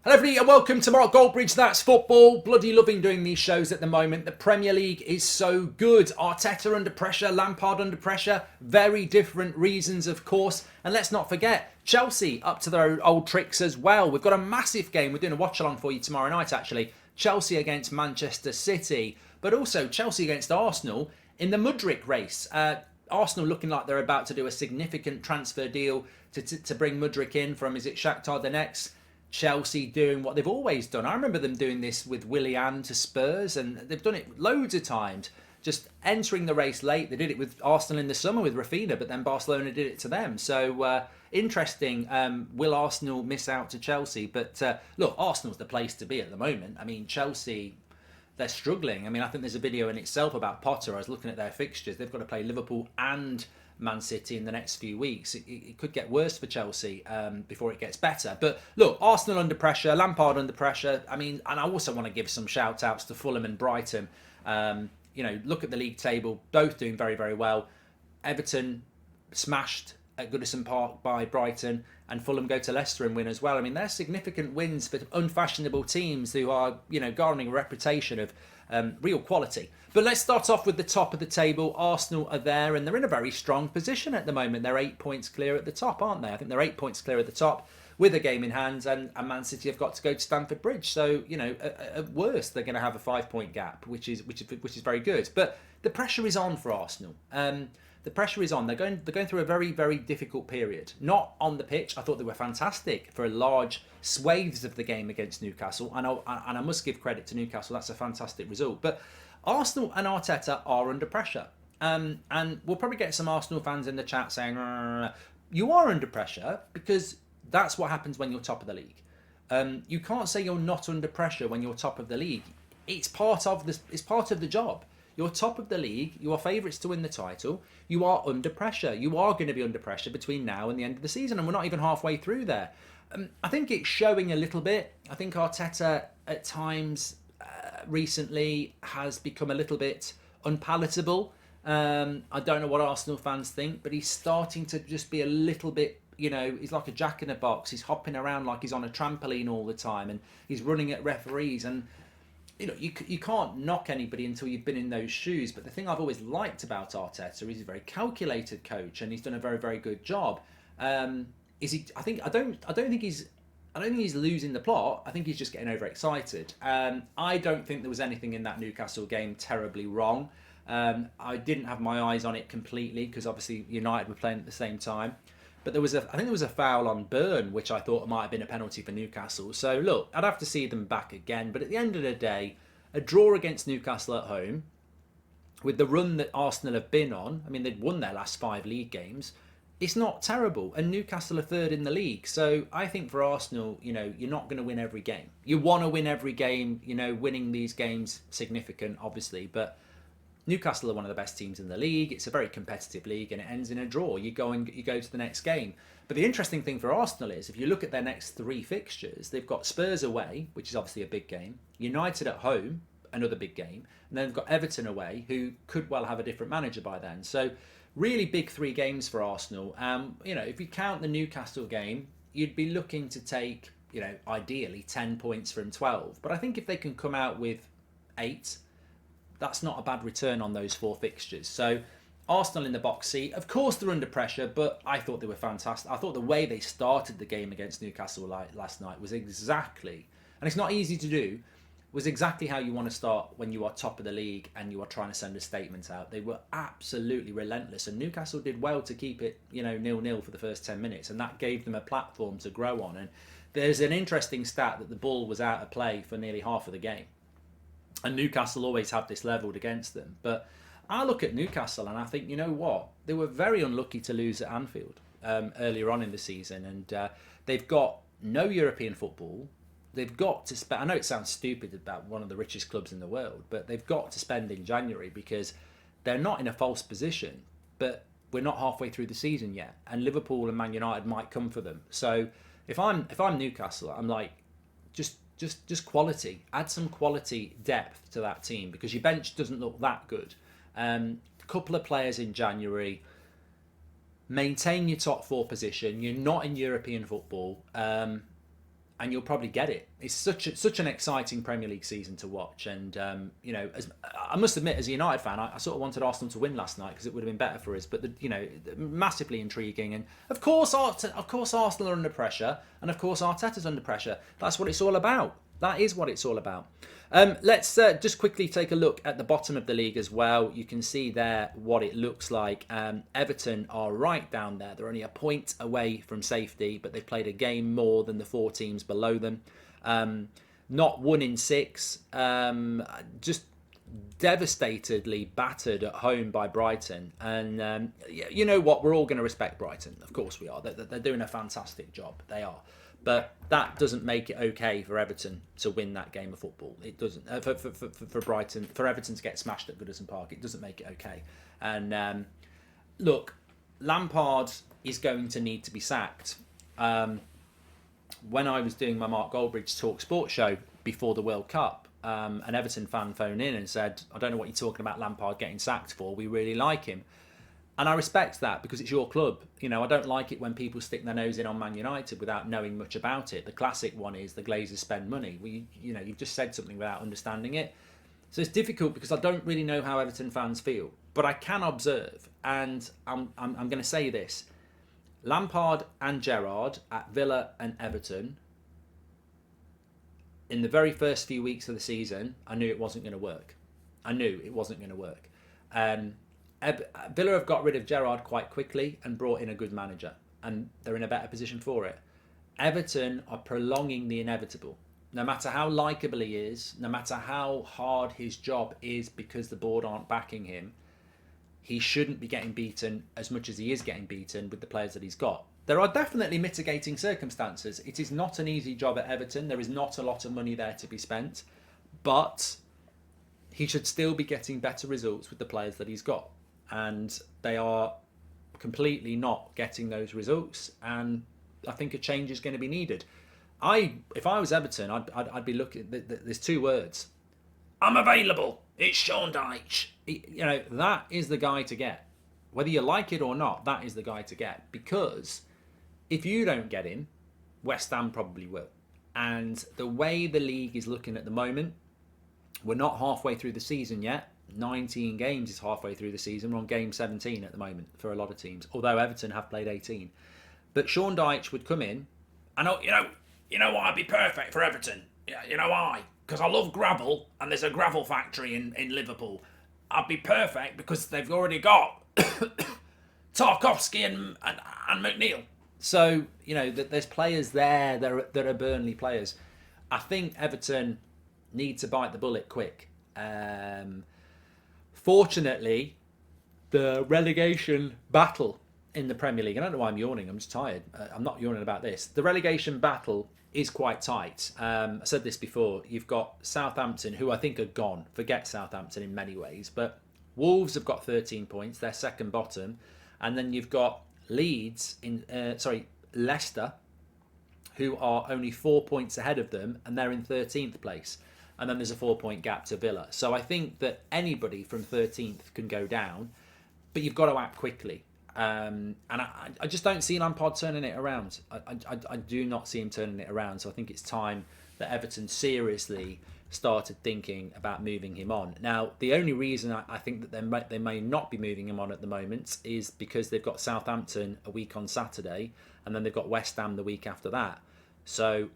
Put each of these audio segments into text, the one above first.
Hello everybody and welcome to Mark Goldbridge, That's Football. Bloody loving doing these shows at the moment. The Premier League is so good. Arteta under pressure, Lampard under pressure. Very different reasons, of course. And let's not forget, Chelsea up to their old tricks as well. We've got a massive game. We're doing a watch along for you tomorrow night actually. Chelsea against Manchester City, but also Chelsea against Arsenal in the Mudryk race. Arsenal looking like they're about to do a significant transfer deal to bring Mudryk in from, is it Shakhtar Donetsk? Chelsea doing what they've always done. I remember them doing this with Willian to Spurs, and they've done it loads of times. Just entering the race late. They did it with Arsenal in the summer with Rafinha, but then Barcelona did it to them. So interesting. Will Arsenal miss out to Chelsea? But look, Arsenal's the place to be at the moment. I mean, Chelsea, they're struggling. I mean, I think there's a video in itself about Potter. I was looking at their fixtures. They've got to play Liverpool and Man City in the next few weeks. It could get worse for Chelsea before it gets better. But look, Arsenal under pressure, Lampard under pressure. I mean, and I also want to give some shout outs to Fulham and Brighton. Look at the league table, both doing very, very well. Everton smashed at Goodison Park by Brighton, and Fulham go to Leicester and win as well. I mean, they're significant wins for unfashionable teams who are, garnering a reputation of real quality. But let's start off with the top of the table. Arsenal are there, and they're in a very strong position at the moment. They're 8 points clear at the top, aren't they? I think they're 8 points clear at the top with a game in hand, and Man City have got to go to Stamford Bridge. So, at worst, they're going to have a 5 point gap, which is very good. But the pressure is on for Arsenal. The pressure is on. They're going through a very, very difficult period. Not on the pitch. I thought they were fantastic for large swathes of the game against Newcastle. And I must give credit to Newcastle. That's a fantastic result. But Arsenal and Arteta are under pressure. And we'll probably get some Arsenal fans in the chat saying, you are under pressure because that's what happens when you're top of the league. You can't say you're not under pressure when you're top of the league. It's part of the job. You're top of the league. You are favourites to win the title. You are under pressure. You are going to be under pressure between now and the end of the season, and we're not even halfway through there. I think it's showing a little bit. I think Arteta at times recently has become a little bit unpalatable. I don't know what Arsenal fans think, but he's starting to just be a little bit, he's like a jack in a box. He's hopping around like he's on a trampoline all the time, and he's running at referees. And you can't knock anybody until you've been in those shoes. But the thing I've always liked about Arteta is he's a very calculated coach, and he's done a very, very good job. Is he? I don't think he's losing the plot. I think he's just getting overexcited. I don't think there was anything in that Newcastle game terribly wrong. I didn't have my eyes on it completely because obviously United were playing at the same time. But I think there was a foul on Byrne, which I thought might have been a penalty for Newcastle. So look, I'd have to see them back again. But at the end of the day, a draw against Newcastle at home, with the run that Arsenal have been on, I mean, they'd won their last 5 league games, it's not terrible. And Newcastle are third in the league. So I think for Arsenal, you're not going to win every game. You want to win every game, winning these games significant, obviously. But Newcastle are one of the best teams in the league. It's a very competitive league, and it ends in a draw. You go to the next game. But the interesting thing for Arsenal is, if you look at their next 3 fixtures, they've got Spurs away, which is obviously a big game. United at home, another big game, and then they've got Everton away, who could well have a different manager by then. So, really big 3 games for Arsenal. If you count the Newcastle game, you'd be looking to take, ideally 10 points from 12. But I think if they can come out with 8. That's not a bad return on those 4 fixtures. So Arsenal in the box seat. Of course they're under pressure, but I thought they were fantastic. I thought the way they started the game against Newcastle last night was exactly, and it's not easy to do, was exactly how you want to start when you are top of the league and you are trying to send a statement out. They were absolutely relentless, and Newcastle did well to keep it, 0-0 for the first 10 minutes, and that gave them a platform to grow on. And there's an interesting stat that the ball was out of play for nearly half of the game. And Newcastle always have this levelled against them. But I look at Newcastle and I think, you know what? They were very unlucky to lose at Anfield earlier on in the season. And they've got no European football. They've got to spend... I know it sounds stupid about one of the richest clubs in the world, but they've got to spend in January because they're not in a false position. But we're not halfway through the season yet. And Liverpool and Man United might come for them. So if I'm Newcastle, I'm like, just quality. Add some quality depth to that team because your bench doesn't look that good. A couple of players in January. Maintain your top 4 position. You're not in European football. and you'll probably get it. It's such an exciting Premier League season to watch, and as I must admit, as a United fan, I sort of wanted Arsenal to win last night because it would have been better for us. But massively intriguing, and of course Arsenal are under pressure, and of course Arteta's under pressure. That's what it's all about. That is what it's all about. Let's just quickly take a look at the bottom of the league as well. You can see there what it looks like. Everton are right down there. They're only a point away from safety, but they've played a game more than the 4 teams below them. Not 1 in 6. Just devastatedly battered at home by Brighton. And you know what? We're all going to respect Brighton. Of course we are. They're doing a fantastic job. They are. But that doesn't make it okay for Everton to win that game of football. It doesn't. For Brighton, for Everton to get smashed at Goodison Park, it doesn't make it okay. And look, Lampard is going to need to be sacked. When I was doing my Mark Goldbridge Talk Sport show before the World Cup, an Everton fan phoned in and said, I don't know what you're talking about Lampard getting sacked for. We really like him. And I respect that because it's your club. I don't like it when people stick their nose in on Man United without knowing much about it. The classic one is the Glazers spend money. You've just said something without understanding it. So it's difficult because I don't really know how Everton fans feel. But I can observe, and I'm going to say this. Lampard and Gerrard at Villa and Everton, in the very first few weeks of the season, I knew it wasn't going to work. Villa have got rid of Gerrard quite quickly and brought in a good manager, and they're in a better position for it. Everton are prolonging the inevitable. No matter how likeable he is, no matter how hard his job is because the board aren't backing him, he shouldn't be getting beaten as much as he is getting beaten with the players that he's got. There are definitely mitigating circumstances. It is not an easy job at Everton. There is not a lot of money there to be spent, but he should still be getting better results with the players that he's got. And they are completely not getting those results, and I think a change is going to be needed. If I was Everton, I'd be looking. There's 2 words: I'm available. It's Sean Dyche. That is the guy to get, whether you like it or not. That is the guy to get, because if you don't get him, West Ham probably will. And the way the league is looking at the moment, we're not halfway through the season yet. 19 games is halfway through the season. We're on game 17 at the moment for a lot of teams, although Everton have played 18. But Sean Dyche would come in, and you know what, I'd be perfect for Everton. Yeah, you know why? Because I love gravel, and there's a gravel factory in Liverpool. I'd be perfect because they've already got Tarkovsky and McNeil. So there's players there that are Burnley players. I think Everton need to bite the bullet quick. Fortunately, the relegation battle in the Premier League, I don't know why I'm yawning, I'm just tired. I'm not yawning about this. The relegation battle is quite tight. I said this before. You've got Southampton, who I think are gone. Forget Southampton in many ways. But Wolves have got 13 points. They're second bottom. And then you've got Leicester, who are only 4 points ahead of them, and they're in 13th place. And then there's a 4-point gap to Villa. So I think that anybody from 13th can go down, but you've got to act quickly. And I just don't see Lampard turning it around. I do not see him turning it around. So I think it's time that Everton seriously started thinking about moving him on. Now, the only reason I think that they may not be moving him on at the moment is because they've got Southampton a week on Saturday, and then they've got West Ham the week after that. So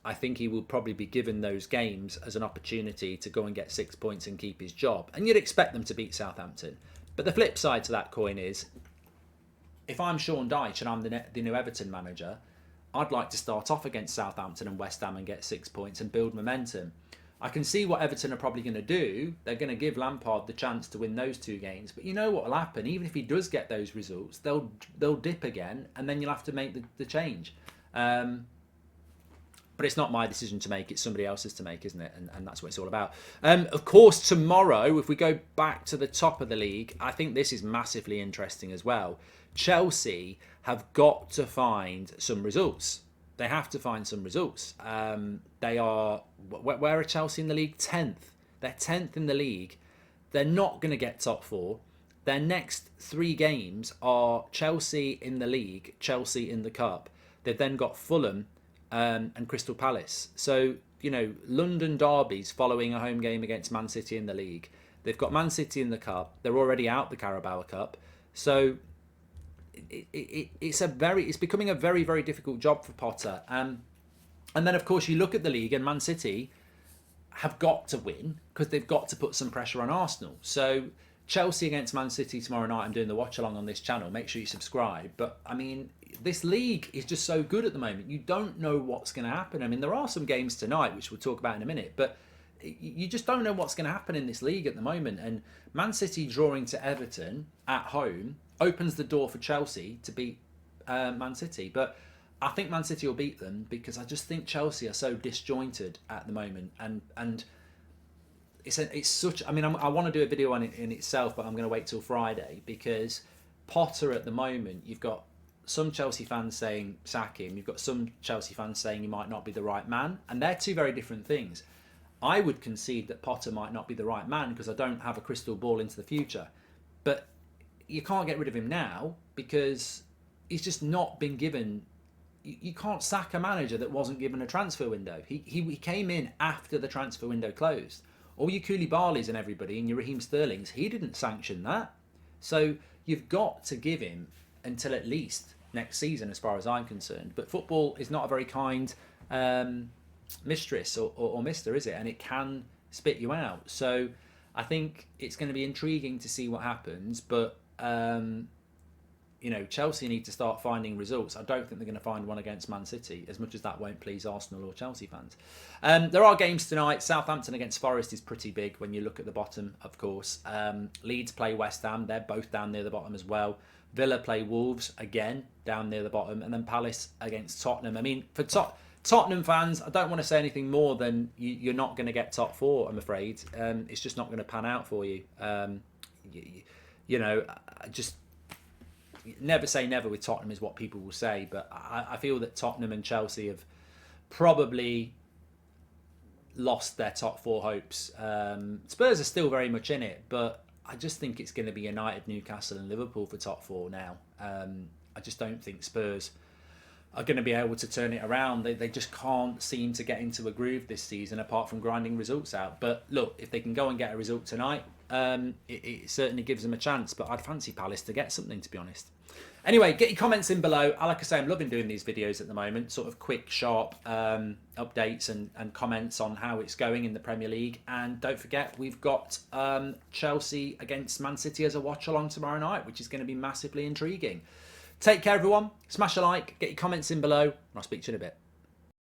I think he will probably be given those games as an opportunity to go and get 6 points and keep his job. And you'd expect them to beat Southampton. But the flip side to that coin is, if I'm Sean Dyche and I'm the new Everton manager, I'd like to start off against Southampton and West Ham and get 6 points and build momentum. I can see what Everton are probably going to do. They're going to give Lampard the chance to win those 2 games. But you know what will happen? Even if he does get those results, they'll dip again, and then you'll have to make the change. But it's not my decision to make, it's somebody else's to make, isn't it? And that's what it's all about. Of course, tomorrow, if we go back to the top of the league, I think this is massively interesting as well. Chelsea have got to find some results. They have to find some results. They are, where are Chelsea in the league? 10th. They're 10th in the league. They're not going to get top 4. Their next 3 games are Chelsea in the league, Chelsea in the cup. They've then got Fulham, and Crystal Palace. So, London derbies following a home game against Man City in the league. They've got Man City in the cup. They're already out the Carabao Cup. So it's becoming a very, very difficult job for Potter. And then, of course, you look at the league, and Man City have got to win because they've got to put some pressure on Arsenal. So Chelsea against Man City tomorrow night. I'm doing the watch along on this channel. Make sure you subscribe. But I mean, this league is just so good at the moment. You don't know what's going to happen. I mean, there are some games tonight, which we'll talk about in a minute, but you just don't know what's going to happen in this league at the moment. And Man City drawing to Everton at home opens the door for Chelsea to beat Man City. But I think Man City will beat them because I just think Chelsea are so disjointed at the moment. And it's such... I mean, I want to do a video on it in itself, but I'm going to wait till Friday because Potter at the moment, you've got some Chelsea fans saying sack him. You've got some Chelsea fans saying he might not be the right man. And they're two very different things. I would concede that Potter might not be the right man because I don't have a crystal ball into the future. But you can't get rid of him now because he's just not been given... You can't sack a manager that wasn't given a transfer window. He came in after the transfer window closed. All your Koulibalys and everybody and your Raheem Sterlings, he didn't sanction that. So you've got to give him until at least next season as far as I'm concerned. But football is not a very kind mistress or mister, is it? And it can spit you out. So I think it's going to be intriguing to see what happens. But, Chelsea need to start finding results. I don't think they're going to find one against Man City, as much as that won't please Arsenal or Chelsea fans. There are games tonight. Southampton against Forest is pretty big when you look at the bottom, of course. Leeds play West Ham. They're both down near the bottom as well. Villa play Wolves, again, down near the bottom. And then Palace against Tottenham. I mean, for Tottenham fans, I don't want to say anything more than you're not going to get top four, I'm afraid. It's just not going to pan out for you. Just never say never with Tottenham is what people will say. But I feel that Tottenham and Chelsea have probably lost their top four hopes. Spurs are still very much in it, but I just think it's going to be United, Newcastle and Liverpool for top four now. I just don't think Spurs are going to be able to turn it around. They just can't seem to get into a groove this season apart from grinding results out. But look, if they can go and get a result tonight, it certainly gives them a chance. But I'd fancy Palace to get something, to be honest. Anyway, get your comments in below. Like I say, I'm loving doing these videos at the moment. Sort of quick, sharp updates and comments on how it's going in the Premier League. And don't forget, we've got Chelsea against Man City as a watch-along tomorrow night, which is going to be massively intriguing. Take care, everyone. Smash a like, get your comments in below, and I'll speak to you in a bit.